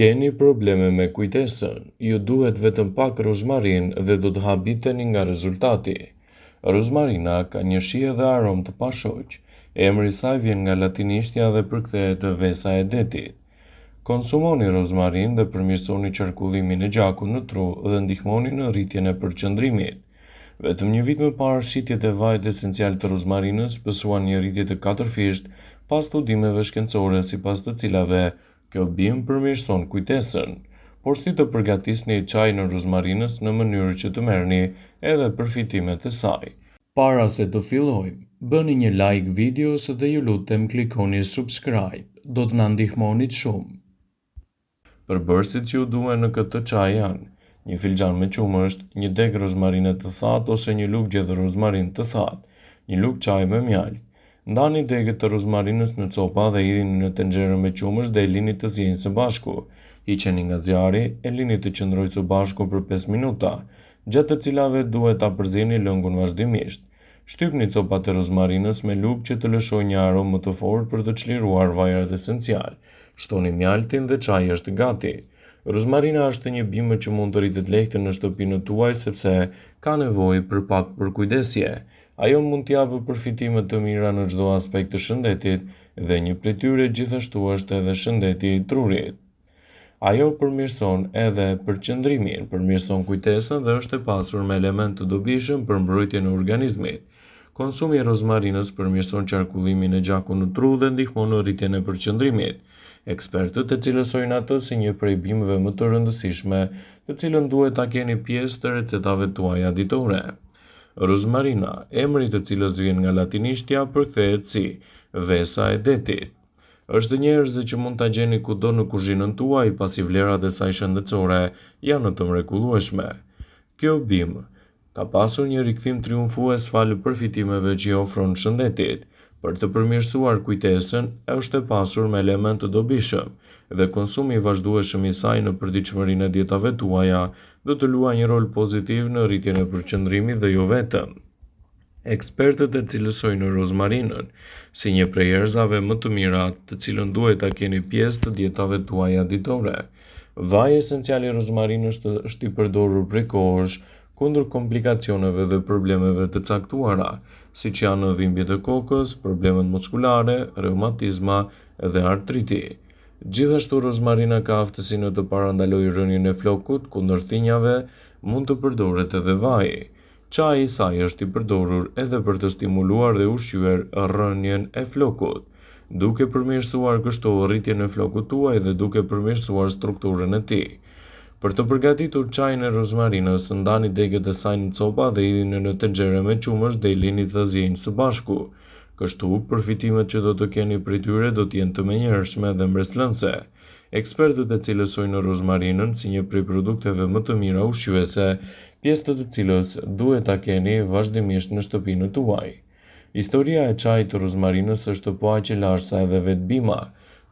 Keni probleme me kujtesën, ju duhet vetëm pak rozmarin dhe do të habiteni nga rezultati. Rozmarina ka një shije dhe aromë të pashoq. Emri i saj vjen nga latinishtja dhe përkthehet te vesa e detit. Konsumoni rozmarin dhe përmirësoni qarkullimin e gjakut në tru dhe ndihmoni në rritjen e përqendrimit. Vetëm një vit më parë, shitjet e vajit esencial të rozmarinës pësuan një rritje të 4-fisht pas studimeve shkencore sipas të cilave kjo bimë përmirëson kujtesën. Por si të përgatisni çaj në rozmarinës në mënyrë që të merrni edhe përfitimet e saj? Para se të fillojmë, bëni një like videos dhe ju lutem klikoni subscribe, do të na ndihmonit shumë. Përbërësit që ju duhen në këtë çaj janë: një filxhan me qumësht, një deg rozmarine të thatë ose një lugë gjethe rozmarin të thatë, një lugë çaj me mjaltë. Ndani degët të rozmarinës në copa dhe hidhini në tenxherën me qumësht dhe e lini të zjenjë së bashku. Hiqeni nga zjarri, e lini të qëndrojë së bashku për 5 minuta, gjatë të cilave duhet ta përzieni lëngun vazhdimisht. Shtypni copat e rozmarinës me lugë që të lëshojë një aromë më të fortë për të çliruar vajrat esencial. Shtoni mjaltin dhe çaji është gati. Rozmarina është një bimë që mund të rritet lehtë në shtëpinë tuaj sepse ka nevojë për pak përkujdesje. Ajo mund të japë përfitime të mira në çdo aspekt të shëndetit dhe një prej tyre gjithashtu është edhe shëndeti i trurit. Ajo përmirëson edhe përqendrimin, përmirëson kujtesën dhe është e pasur me elementë të dobishëm për mbrojtjen e organizmit. Konsumi i rozmarinës përmirëson qarkullimin e gjakut në tru dhe ndihmon në rritjen e përqendrimit. Ekspertët e cilësojnë atë si një prej bimëve më të rëndësishme, të cilën duhet ta keni pjesë të recetave tuaja ditore. Rozmarina, emri i të cilës vjen nga latinishtja, përkthehet si vesa e detit. Është njerëzve që mund ta gjeni kudo në kuzhinën tuaj, pasi vlerat e saj shëndetësore janë të mrekullueshme. Kjo bimë ka pasur një rikthim triumfues falë përfitimeve që i ofron shëndetit. Për të përmirësuar kujtesën, është e pasur me elementë të dobishëm dhe konsumi i vazhdueshëm i saj në përditshmërinë e dietave tuaja do të luajë një rol pozitiv në rritjen e përqendrimit dhe jo vetëm. Ekspertët e cilësojnë rozmarinën si një prej erëzave më të mira të cilën duhet ta keni pjesë të dietave tuaja ditore. Vaji esencial i rozmarinës është i përdorur prej kohësh kundër komplikacioneve dhe problemeve të caktuara, siç janë dhimbjet e kokës, problemet muskulare, reumatizma dhe artriti. Gjithashtu rozmarina ka aftësinë të parandalojë rënien e flokut, kundër thinjave mund të përdoret edhe vaji. Çaji i saj është i përdorur edhe për të stimuluar dhe ushqyer rënien e flokut, duke përmirësuar kështu rritjen e flokut tuaj dhe duke përmirësuar strukturën e tij. Për të përgatitur çajin e rozmarinës, ndani degët e saj në copa dhe hidhini në tenxhere me qumësht dhe i lini të ziejnë së bashku. Kështu, përfitimet që do të keni prej tyre do të jenë të menjëhershme dhe mbreslënse. Ekspertët e cilësojnë rozmarinën si një prej produkteve më të mira ushqyese, pjesë të cilës duhet ta keni vazhdimisht në shtëpinë tuaj. Historia e çajit të rozmarinës është po aq e lashtë sa edhe vetë bima.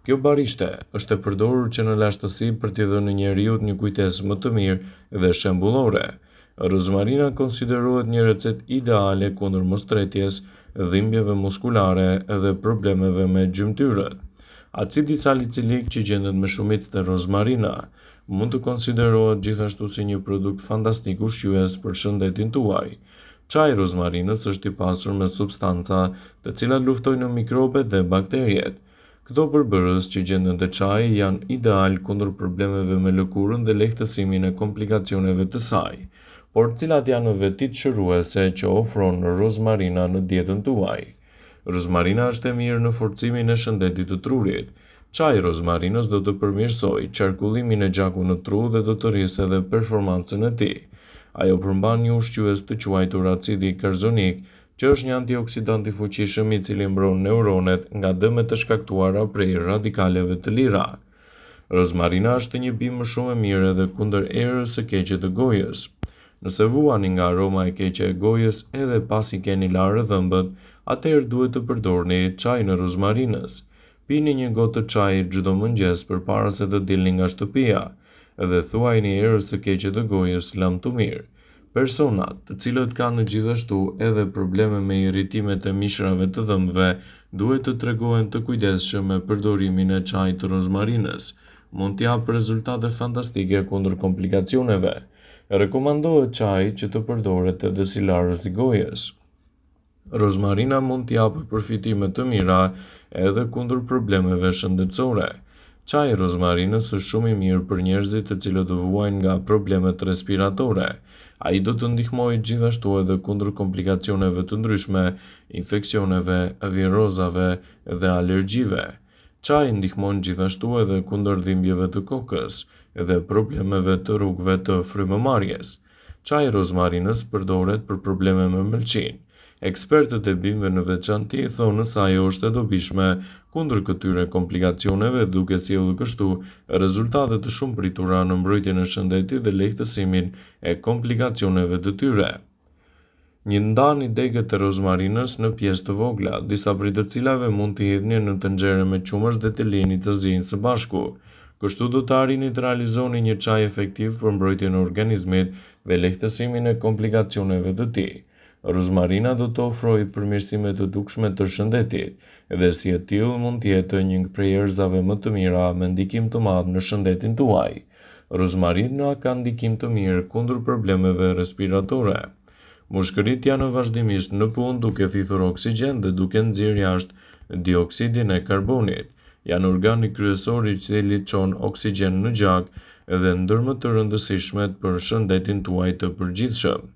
Kjo barishte është e përdorur që në lashtësi për t'i dhënë njeriut një kujtesë më të mirë dhe shembullore. Rozmarina konsiderohet një recetë ideale kundër mostretjes, dhimbjeve muskulare dhe problemeve me gjymtyrët. Acidi salicilik që gjendet me shumicë te rozmarina mund të konsiderohet gjithashtu si një produkt fantastik ushqyes për shëndetin tuaj. Çaji i rozmarinës është i pasur me substanca të cilat luftojnë mikrobet dhe bakteriet. Këto përbërës që gjenden te çaji janë ideal kundër problemeve me lëkurën dhe lehtësimin e komplikacioneve të saj. Por cilat janë vetit shëruese që ofron rozmarina në dietën tuaj? Rozmarina është e mirë në forcimin e shëndetit të trurit. Çaji i rozmarinës do të përmirësojë qarkullimin e gjakut në tru dhe do të rrisë edhe performancën e tij. Ajo përmban një ushqyes të quajtur acidi karzonik, që është një antioksidant i fuqishëm i cili mbron neuronet nga dëmet të shkaktuara prej radikaleve të lira. Rozmarina është një bimë shumë e mirë edhe kundër erës së keqe të gojës. Nëse vuani nga aroma e keqe e gojës edhe pasi keni larë dhëmbët, atëherë duhet të përdorni çajin e rozmarinës. Pini një gotë të çajit çdo mëngjes përpara se të dilni nga shtëpia dhe thuajini erës së keqe të gojës lam të mirë. Personat, të cilët kanë gjithashtu edhe probleme me irritimet e mishrave të dhëmbëve, duhet të tregohen të kujdesshëm me përdorimin e çajit të rozmarinës. mund të japë rezultate fantastike kundër komplikacioneve. Rekomandohet çaji që të përdoret edhe si larës i gojës. Rozmarina mund të japë përfitime të mira edhe kundër problemeve shëndetësore. Çaji i rozmarinës është shumë i mirë për njerëzit të cilët vuajnë nga problemet respiratore. Ai do të ndihmojë gjithashtu edhe kundër komplikacioneve të ndryshme, infeksioneve, virozave dhe alergjive. Çaji ndihmon gjithashtu edhe kundër dhimbjeve të kokës dhe problemeve të rrugëve të frymëmarrjes. Çaji i rozmarinës përdoret për probleme me mëlçinë. Ekspertët e bimëve në veçanti thonë se ajo është e dobishme kundër këtyre komplikacioneve, duke sjellë kështu rezultate të shumëpritura në mbrojtjen e shëndetit dhe lehtësimin e komplikacioneve të tyre. Ndani degët e rozmarinës në pjesë të vogla, disa prej të cilave mund t'i hedhni në tenxhere me qumësht dhe të lini të ziejnë së bashku. Kështu do të arrini të realizoni një çaj efektiv për mbrojtjen e organizmit dhe lehtësimin e komplikacioneve të tij. Rozmarina do të ofrojë përmirësime të dukshme të shëndetit dhe si e tillë mund të jetë një prej erëzave më të mira me ndikim të madh në shëndetin tuaj. Rozmarina ka ndikim të mirë kundër problemeve respiratore. Mushkërit janë vazhdimisht në punë duke thithur oksigjen dhe duke nxjerrë jashtë dioksidin e karbonit. Janë organi kryesor i cili çon oksigjen në gjak dhe ndër më të rëndësishmet për shëndetin tuaj të përgjithshëm.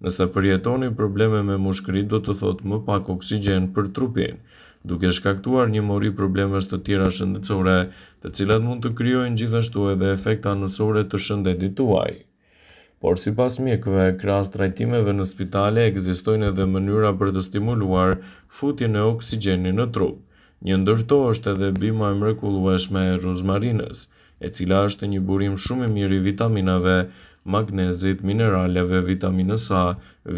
Nëse përjetoni probleme me mushkërit, do të thotë më pak oksigjen për trupin, duke shkaktuar një mori problemesh të tjera shëndetësore, të cilat mund të krijojnë gjithashtu edhe efekte anësore të shëndetit tuaj. Por sipas mjekëve, krahas trajtimeve në spitale, ekzistojnë edhe mënyra për të stimuluar futjen e oksigjenit në trup. Një ndër to është edhe bima e mrekullueshme e rozmarinës, e cila është një burim shumë i mirë i vitaminave, magnezit, mineraleve, vitaminës A,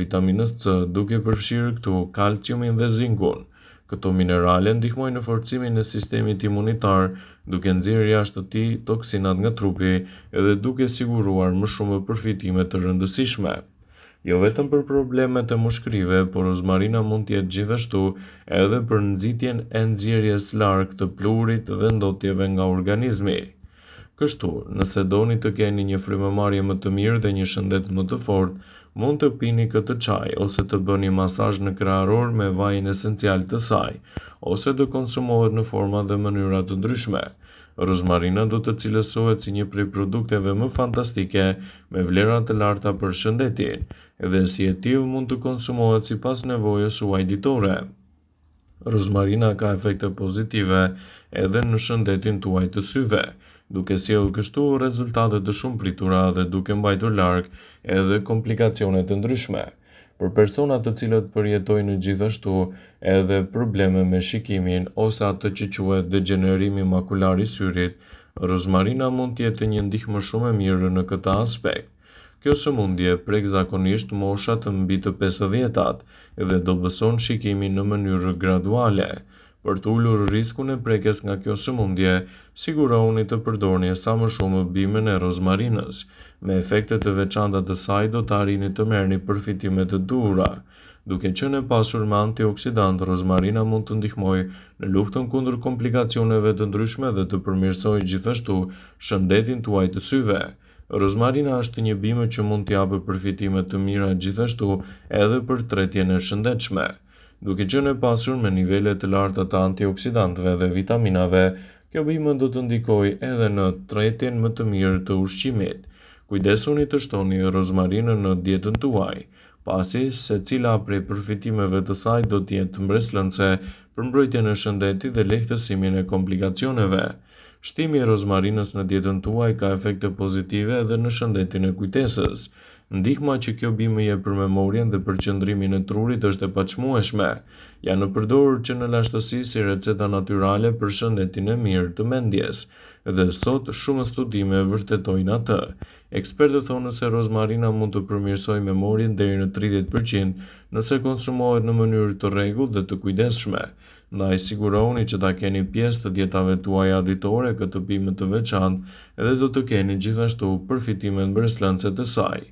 vitaminës C, duke përfshirë këtu kalciumin dhe zinkun. Këto minerale ndihmojnë në forcimin e sistemit imunitar, duke nxjerrë jashtë të tij toksinat nga trupi dhe duke siguruar më shumë përfitime të rëndësishme. Jo vetëm për problemet e mushkërive, por rozmarina mund të jetë gjithashtu edhe për nxitjen e nxjerrjes larg të pluhurit dhe ndotjeve nga organizmi. Kështu, nëse doni të keni një frymëmarrje më të mirë dhe një shëndet më të fortë, mund të pini këtë çaj ose të bëni masazh në krahëror me vajin esencial të saj, ose të konsumohet në forma dhe mënyra të ndryshme. Rozmarina do të cilësohet si një prej produkteve më fantastike me vlera të larta për shëndetin, dhe si e tillë mund të konsumohet sipas nevojës suaj ditore. Rozmarina ka efekte pozitive edhe në shëndetin tuaj të syve, duke sjellë kështu rezultate të shumëpritura dhe duke mbajtur larg edhe komplikacione të ndryshme. Për persona të cilët përjetojnë gjithashtu edhe probleme me shikimin ose atë që quhet degenerimi makular i syrit, rozmarina mund të jetë një ndihmë shumë e mirë në këtë aspekt. Kjo sëmundje prek zakonisht moshat mbi të 50-at dhe dobëson shikimin në mënyrë graduale. Për të ulur riskun e prekjes nga kjo sëmundje, sigurohuni të përdorni sa më shumë bimën e rozmarinës. Me efektet të veçanta të saj do të arrini të merrni përfitime të duhura. Duke qenë e pasur me antioksidant, rozmarina mund të ndihmojë në luftën kundër komplikacioneve të ndryshme dhe të përmirësojë gjithashtu shëndetin tuaj të syve. Rozmarina është një bimë që mund të japë përfitime të mira gjithashtu edhe për tretjen e shëndetshme. Duke qenë e pasur me nivele të larta të antioksidantëve dhe vitaminave, kjo bimë do të ndikojë edhe në tretjen më të mirë të ushqimit. Kujdesuni të shtoni rozmarinën në dietën tuaj, pasi secila prej përfitimeve të saj do të jetë mbreslënse për mbrojtjen e shëndetit dhe lehtësimin e komplikacioneve. Shtimi i rozmarinës në dietën tuaj ka efekte pozitive edhe në shëndetin e kujtesës. Ndihma që kjo bimë jep për memorien dhe për qëndrimin e trurit është e paçmueshme. Janë përdorur që në lashtësi si receta natyrale për shëndetin e mirë të mendjes, dhe sot shumë studime vërtetojnë atë. Ekspertët thonë se rozmarina mund të përmirësojë memorien deri në 30% nëse konsumohet në mënyrë të rregullt dhe të kujdesshme. Ndaj sigurohuni që ta keni pjesë të dietave tuaja ditore këtë bimë të veçantë dhe do të keni gjithashtu përfitimet mbreslënse të saj.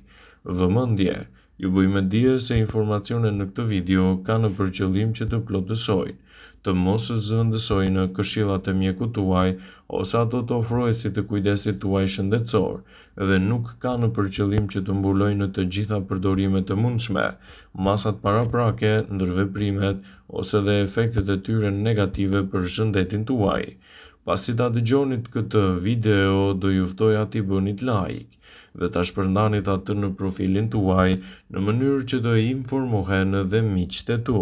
Vëmendje, ju bëjmë dije se informacionet në këtë video kanë për qëllim që të plotësojnë, të mos zëvendësojnë në këshillat e mjekut tuaj ose ato të ofruesit të kujdesit tuaj shëndetësor dhe nuk kanë për qëllim që të mbulojnë në të gjitha përdorimet e mundshme, masat paraprake, ndërveprimet ose dhe efektet e tyre negative për shëndetin tuaj. Pasi ta dëgjonit këtë video, do ju ftoj t'i bënit like dhe ta shpërndanit atë në profilin tuaj në mënyrë që të informohen dhe miqtë e tu.